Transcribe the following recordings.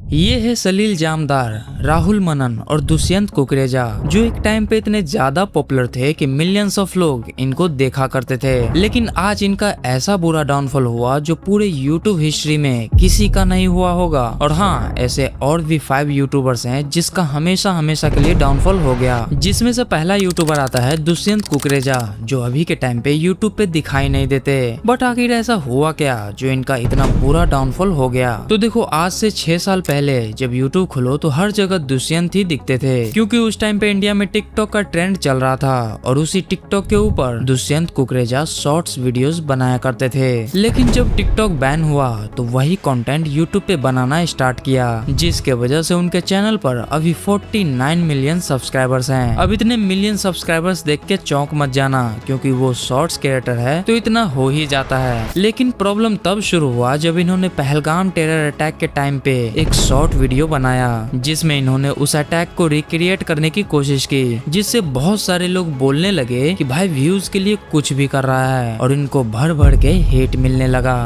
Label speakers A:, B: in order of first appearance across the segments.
A: ये है सलील जामदार, राहुल मनन और दुष्यंत कुकरेजा, जो एक टाइम पे इतने ज्यादा पॉपुलर थे कि मिलियंस ऑफ लोग इनको देखा करते थे। लेकिन आज इनका ऐसा बुरा डाउनफॉल हुआ जो पूरे यूट्यूब हिस्ट्री में किसी का नहीं हुआ होगा। और हाँ, ऐसे और भी 5 यूट्यूबर्स हैं जिसका हमेशा हमेशा के लिए डाउनफॉल हो गया। जिसमें से पहला यूट्यूबर आता है दुष्यंत कुकरेजा, जो अभी के टाइम पे यूट्यूब पे दिखाई नहीं देते। बट आखिर ऐसा हुआ क्या जो इनका इतना बुरा डाउनफॉल हो गया? तो देखो, आज से 6 साल पहले जब यूट्यूब खोलो तो हर जगह दुष्यंत ही दिखते थे, क्योंकि उस टाइम पे इंडिया में टिकटॉक का ट्रेंड चल रहा था और उसी टिकटॉक के ऊपर दुष्यंत कुकरेजा शॉर्ट्स वीडियोस बनाया करते थे। लेकिन जब टिकटॉक बैन हुआ तो वही कंटेंट यूट्यूब पे बनाना स्टार्ट किया, जिसके वजह से उनके चैनल पर अभी 49 मिलियन सब्सक्राइबर्स हैं। अब इतने मिलियन सब्सक्राइबर्स देख के चौंक मत जाना, क्योंकि वो शॉर्ट्स क्रिएटर है तो इतना हो ही जाता है। लेकिन प्रॉब्लम तब शुरू हुआ जब इन्होंने पहलगाम टेरर अटैक के टाइम पे एक शॉर्ट वीडियो बनाया, जिसमें इन्होंने उस अटैक को रिक्रिएट करने की कोशिश की, जिससे बहुत सारे लोग बोलने लगे कि भाई व्यूज के लिए कुछ भी कर रहा है, और इनको भर भर के हेट मिलने लगा।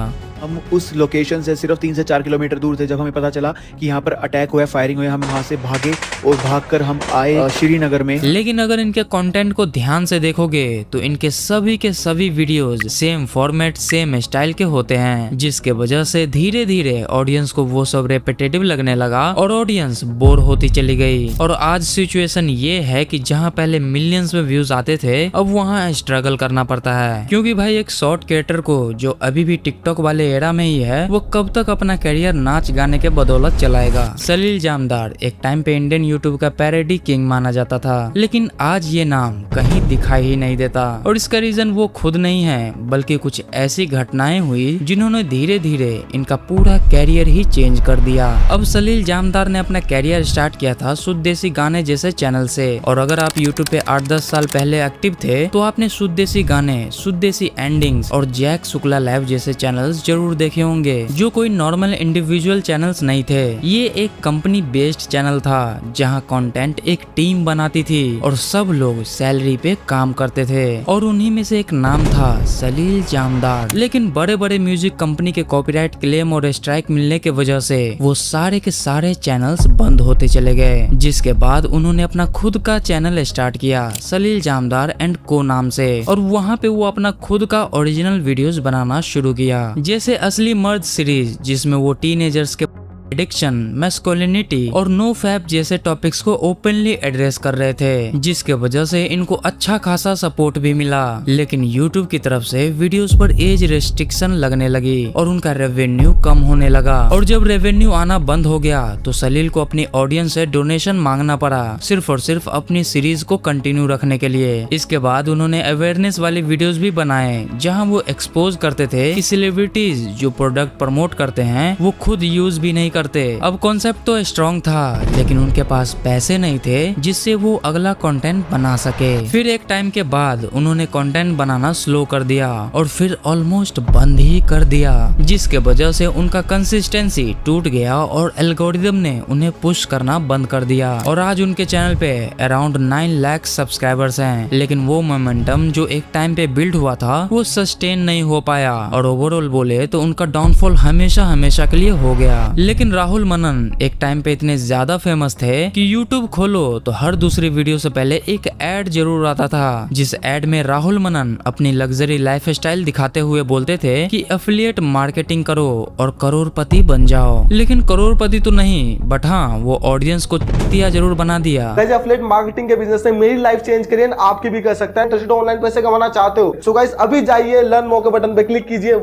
B: हम उस लोकेशन से सिर्फ 3 से 4 किलोमीटर दूर थे जब हमें पता चला कि यहाँ पर अटैक हुआ है, फायरिंग हुई है। हम वहाँ से भागे और भागकर हम आए श्रीनगर में।
A: लेकिन अगर इनके कंटेंट को ध्यान से देखोगे तो इनके सभी के सभी videos same format same style के होते हैं, जिसके वजह से धीरे धीरे ऑडियंस को वो सब रेपिटेटिव लगने लगा और ऑडियंस बोर होती चली गई। और आज सिचुएशन ये है कि जहाँ पहले मिलियंस में व्यूज आते थे, अब वहाँ स्ट्रगल करना पड़ता है, क्योंकि भाई एक शॉर्ट क्रिएटर को जो अभी भी टिकटॉक वाले एरा में ही है, वो कब तक अपना करियर नाच गाने के बदौलत चलाएगा। सलील जामदार एक टाइम पे इंडियन यूट्यूब का पैरोडी किंग माना जाता था, लेकिन आज ये नाम कहीं दिखाई ही नहीं देता। और इसका रीजन वो खुद नहीं है, बल्कि कुछ ऐसी घटनाएं हुई जिन्होंने धीरे धीरे इनका पूरा कैरियर ही चेंज कर दिया। अब सलील जामदार ने अपना कैरियर स्टार्ट किया था शुद्ध देसी गाने जैसे चैनल से, और अगर आप यूट्यूब पे 8-10 साल पहले एक्टिव थे तो आपने शुद्ध देसी गाने, शुद्ध देसी एंडिंग्स और जैक शुक्ला लाइव जैसे चैनल्स जरूर देखे होंगे, जो कोई नॉर्मल इंडिविजुअल चैनल्स नहीं थे। ये एक कंपनी बेस्ड चैनल था जहां कंटेंट एक टीम बनाती थी और सब लोग सैलरी पे काम करते थे, और उन्हीं में से एक नाम था सलील जामदार। लेकिन बड़े बड़े म्यूजिक कंपनी के कॉपीराइट क्लेम और स्ट्राइक मिलने के वजह से वो सारे के सारे चैनल्स बंद होते चले गए, जिसके बाद उन्होंने अपना खुद का चैनल स्टार्ट किया सलील जामदार एंड को नाम से, और वहाँ पे वो अपना खुद का ओरिजिनल वीडियोस बनाना शुरू किया, जैसे असली मर्द सीरीज, जिसमें वो टीनेजर्स के एडिक्शन, मैस्कुलिनिटी और नो फैप जैसे टॉपिक्स को ओपनली एड्रेस कर रहे थे, जिसके वजह से इनको अच्छा खासा सपोर्ट भी मिला। लेकिन यूट्यूब की तरफ से वीडियोस पर एज रेस्ट्रिक्शन लगने लगी और उनका रेवेन्यू कम होने लगा, और जब रेवेन्यू आना बंद हो गया तो सलील को अपनी ऑडियंस से डोनेशन मांगना पड़ा, सिर्फ और सिर्फ अपनी सीरीज को कंटिन्यू रखने के लिए। इसके बाद उन्होंने अवेयरनेस वाली वीडियोस भी बनाए, जहां वो एक्सपोज करते थे कि सेलिब्रिटीज जो प्रोडक्ट प्रमोट करते हैं वो खुद यूज भी नहीं करते। अब कॉन्सेप्ट तो स्ट्रॉन्ग था, लेकिन उनके पास पैसे नहीं थे जिससे वो अगला कंटेंट बना सके। फिर एक टाइम के बाद उन्होंने कंटेंट बनाना स्लो कर दिया और फिर ऑलमोस्ट बंद ही कर दिया, जिसके वजह से उनका कंसिस्टेंसी टूट गया और एल्गोरिदम ने उन्हें पुश करना बंद कर दिया। और आज उनके चैनल पे अराउंड 9 लाख सब्सक्राइबर्स हैं, लेकिन वो मोमेंटम जो एक टाइम पे बिल्ड हुआ था वो सस्टेन नहीं हो पाया, और ओवरऑल बोले तो उनका डाउनफॉल हमेशा हमेशा के लिए हो गया। लेकिन राहुल मनन एक टाइम पे इतने ज्यादा फेमस थे कि यूट्यूब खोलो तो हर दूसरी वीडियो से पहले एक एड जरूर आता था, जिस एड में राहुल मनन अपनी लग्जरी लाइफस्टाइल दिखाते हुए बोलते थे कि एफिलिएट मार्केटिंग करो और करोड़पति बन जाओ। लेकिन करोड़पति तो नहीं, बट हाँ, वो ऑडियंस को तिया जरूर बना दिया।
C: गाइस, एफिलिएट मार्केटिंग के बिजनेस से मेरी लाइफ चेंज करिए, आपकी भी कर सकते हैं। ट्रस्टेड ऑनलाइन पैसे कमाना चाहते हो सो गाइस अभी जाइए लर्न मोर के बटन पे क्लिक कीजिए।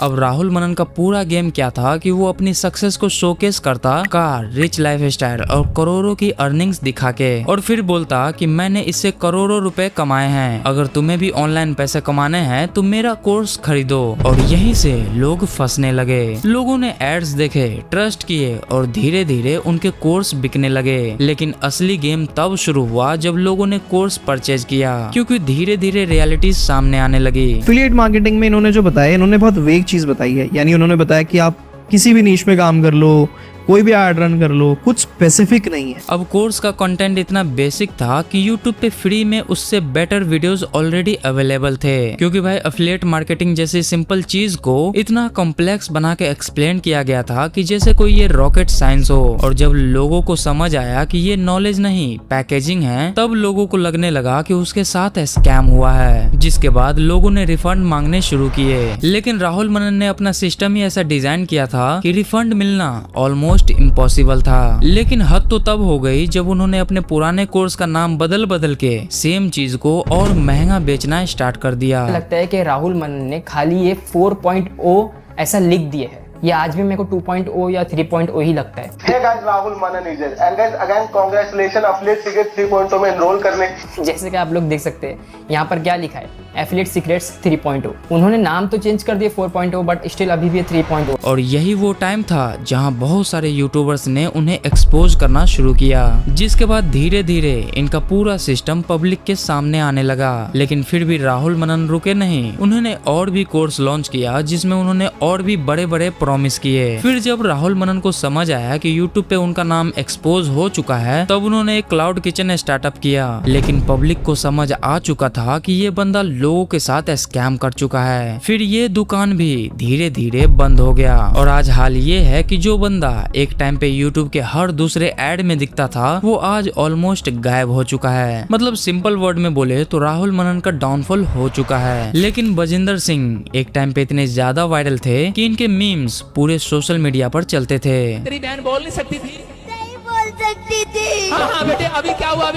A: अब राहुल मनन का पूरा गेम क्या था कि वो अपनी सक्सेस को शोकेस करता कार, रिच लाइफस्टाइल और करोड़ों की अर्निंग्स दिखा के, और फिर बोलता कि मैंने इससे करोड़ों रुपए कमाए हैं, अगर तुम्हें भी ऑनलाइन पैसे कमाने हैं तो मेरा कोर्स खरीदो। और यहीं से लोग फंसने लगे। लोगों ने एड्स देखे, ट्रस्ट किए और धीरे धीरे उनके कोर्स बिकने लगे। लेकिन असली गेम तब शुरू हुआ जब लोगों ने कोर्स परचेज किया, क्योंकि धीरे धीरे रियलिटी सामने आने लगी।
D: एफिलिएट मार्केटिंग में इन्होंने जो बताया, इन्होंने बहुत वेग चीज बताई है, यानी उन्होंने बताया कि आप किसी भी नीश में काम कर लो, कोई भी ऐड रन कर लो, कुछ स्पेसिफिक नहीं है।
A: अब कोर्स का कंटेंट इतना बेसिक था कि YouTube पे फ्री में उससे बेटर वीडियोस ऑलरेडी अवेलेबल थे, क्योंकि भाई एफिलिएट मार्केटिंग जैसी सिंपल चीज को इतना कॉम्प्लेक्स बना के एक्सप्लेन किया गया था कि जैसे कोई ये रॉकेट साइंस हो। और जब लोगों को समझ आया कि ये नॉलेज नहीं पैकेजिंग है, तब लोगों को लगने लगा कि उसके साथ स्कैम हुआ है, जिसके बाद लोगों ने रिफंड मांगने शुरू किए। लेकिन राहुल मनन ने अपना सिस्टम ही ऐसा डिजाइन किया था कि रिफंड मिलना ऑलमोस्ट इम्पॉसिबल था। लेकिन हद तो तब हो गई जब उन्होंने अपने पुराने कोर्स का नाम बदल के सेम चीज को और महंगा बेचना स्टार्ट कर दिया।
E: लगता है कि राहुल मनन ने खाली ये 4.0 ऐसा लिख दिए है, ये आज भी मेरे को 2.0 या 3.0 ही लगता है।
C: Hey guys, Rahul Manan is it? And guys, again congratulations Affiliate Secrets 3.0 में एनरोल करने।
E: जैसे कि आप लोग देख सकते हैं यहाँ पर क्या लिखा है, एफिलिएट सीक्रेट्स 3.0। उन्होंने नाम तो चेंज कर दिया 4.0, बट स्टिल अभी भी 3.0।
A: और यही वो टाइम था जहां बहुत सारे यूट्यूबर्स ने उन्हें एक्सपोज करना शुरू किया, जिसके बाद धीरे धीरे इनका पूरा सिस्टम पब्लिक के सामने आने लगा। लेकिन फिर भी राहुल मनन रुके नहीं, उन्होंने और भी कोर्स लॉन्च किया जिसमें उन्होंने और भी बड़े बड़े प्रॉमिस किए। फिर जब राहुल मनन को समझ आया कि यूट्यूब पे उनका नाम एक्सपोज हो चुका है, तब उन्होंने एक क्लाउड किचन स्टार्टअप किया। लेकिन पब्लिक को समझ आ चुका था कि ये बंदा लोगों के साथ स्कैम कर चुका है। फिर ये दुकान भी धीरे धीरे बंद हो गया। और आज हाल ये है कि जो बंदा एक टाइम पे यूट्यूब के हर दूसरे एड में दिखता था, वो आज ऑलमोस्ट गायब हो चुका है। मतलब सिंपल वर्ड में बोले तो राहुल मनन का डाउनफॉल हो चुका है। लेकिन बजिंदर सिंह एक टाइम पे इतने ज्यादा वायरल थे कि इनके मीम्स पूरे सोशल मीडिया पर चलते थे।
F: तेरी बहन बोल नहीं सकती थी?
G: नहीं बोल सकती थी।
F: हाँ हाँ बेटे, अभी क्या हुआ?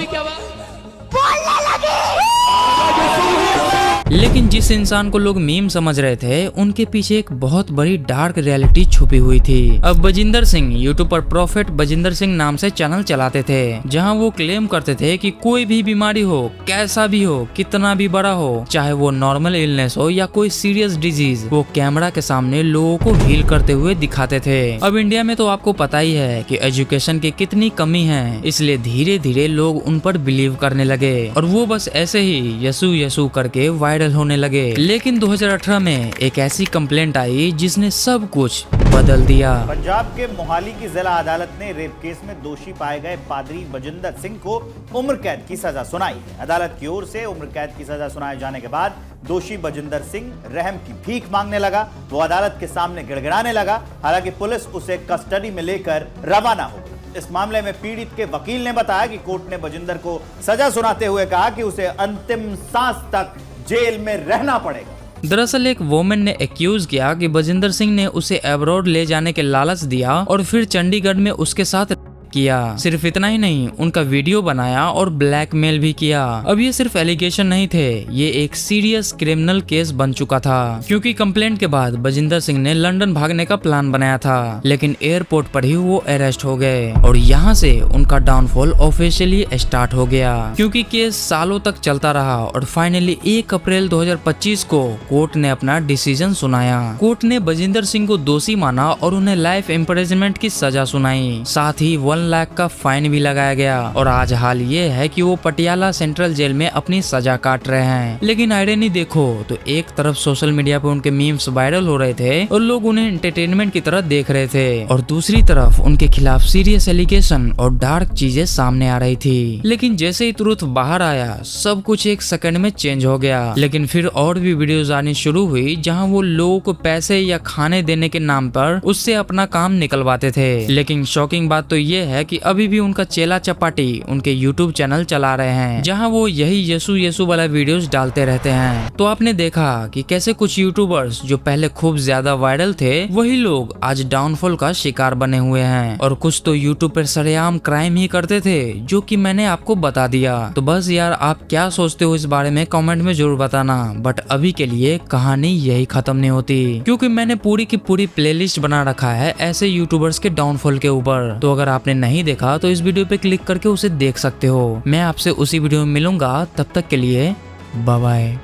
G: बोलने लगी।
A: लेकिन जिस इंसान को लोग मीम समझ रहे थे, उनके पीछे एक बहुत बड़ी डार्क रियलिटी छुपी हुई थी। अब बजिंदर सिंह यूट्यूब पर प्रॉफिट बजिंदर सिंह नाम से चैनल चलाते थे, जहां वो क्लेम करते थे कि कोई भी बीमारी हो, कैसा भी हो, कितना भी बड़ा हो, चाहे वो नॉर्मल इलनेस हो या कोई सीरियस डिजीज, वो कैमरा के सामने लोगों को हील करते हुए दिखाते थे। अब इंडिया में तो आपको पता ही है कि एजुकेशन की कितनी कमी है, इसलिए धीरे धीरे लोग उन पर बिलीव करने लगे और वो बस ऐसे ही यसू यसू करके वायरल होने लगे। लेकिन 2018 में एक ऐसी कंप्लेंट आई जिसने सब कुछ बदल दिया।
H: पंजाब के मोहाली की जिला अदालत ने रेप केस में दोषी पाए गए पादरी बजिंदर सिंह को उम्र कैद की सजा सुनाई है। अदालत की ओर से उम्र कैद की सजा सुनाए जाने के बाद दोषी बजिंदर सिंह रहम की भीख मांगने लगा। वो अदालत के सामने गिड़गिड़ाने लगा। हालांकि पुलिस उसे कस्टडी में लेकर रवाना हो गई। इस मामले में पीड़ित के वकील ने बताया कि कोर्ट ने बजिंदर को सजा सुनाते हुए कहा कि उसे अंतिम सांस तक जेल में रहना पड़ेगा।
A: दरअसल एक वोमेन ने एक्यूज किया कि बजिंदर सिंह ने उसे अब्रॉड ले जाने के लालच दिया और फिर चंडीगढ़ में उसके साथ किया। सिर्फ इतना ही नहीं, उनका वीडियो बनाया और ब्लैकमेल भी किया। अब ये सिर्फ एलिगेशन नहीं थे, ये एक सीरियस क्रिमिनल केस बन चुका था, क्योंकि कंप्लेंट के बाद बजिंदर सिंह ने लंदन भागने का प्लान बनाया था, लेकिन एयरपोर्ट पर ही वो अरेस्ट हो गए और यहाँ से उनका डाउनफॉल ऑफिशियली स्टार्ट हो गया, क्योंकि केस सालों तक चलता रहा और फाइनली 1 अप्रैल 2025 को कोर्ट ने अपना डिसीजन सुनाया। कोर्ट ने बजिंदर सिंह को दोषी माना और उन्हें लाइफ इम्प्रिजनमेंट की सजा सुनाई, साथ ही 1 लाख का फाइन भी लगाया गया। और आज हाल ये है कि वो पटियाला सेंट्रल जेल में अपनी सजा काट रहे हैं। लेकिन आयरनी देखो तो एक तरफ सोशल मीडिया पे उनके मीम्स वायरल हो रहे थे और लोग उन्हें एंटरटेनमेंट की तरह देख रहे थे, और दूसरी तरफ उनके खिलाफ सीरियस एलिगेशन और डार्क चीजें सामने आ रही थी। लेकिन जैसे ही ट्रुथ बाहर आया, सब कुछ एक सेकंड में चेंज हो गया। लेकिन फिर और भी वीडियोस आनी शुरू हुई जहां वो लोगों को पैसे या खाने देने के नाम पर उससे अपना काम निकलवाते थे। लेकिन शॉकिंग बात तो ये है कि अभी भी उनका चेला चपाटी उनके YouTube चैनल चला रहे हैं, जहां वो यही यसु यसु वाला वीडियोस डालते रहते हैं। तो आपने देखा कि कैसे कुछ यूट्यूबर्स जो पहले खूब ज्यादा वायरल थे, वही लोग आज डाउनफॉल का शिकार बने हुए हैं, और कुछ तो YouTube पर सरेआम क्राइम ही करते थे, जो कि मैंने आपको बता दिया। तो बस यार, आप क्या सोचते हो इस बारे में कमेंट में जरूर बताना। बट अभी के लिए कहानी यही खत्म नहीं होती, क्योंकि मैंने पूरी की पूरी प्लेलिस्ट बना रखा है ऐसे यूट्यूबर्स के डाउनफॉल के ऊपर। तो अगर आपने नहीं देखा तो इस वीडियो पे क्लिक करके उसे देख सकते हो। मैं आपसे उसी वीडियो में मिलूंगा, तब तक के लिए बाय बाय।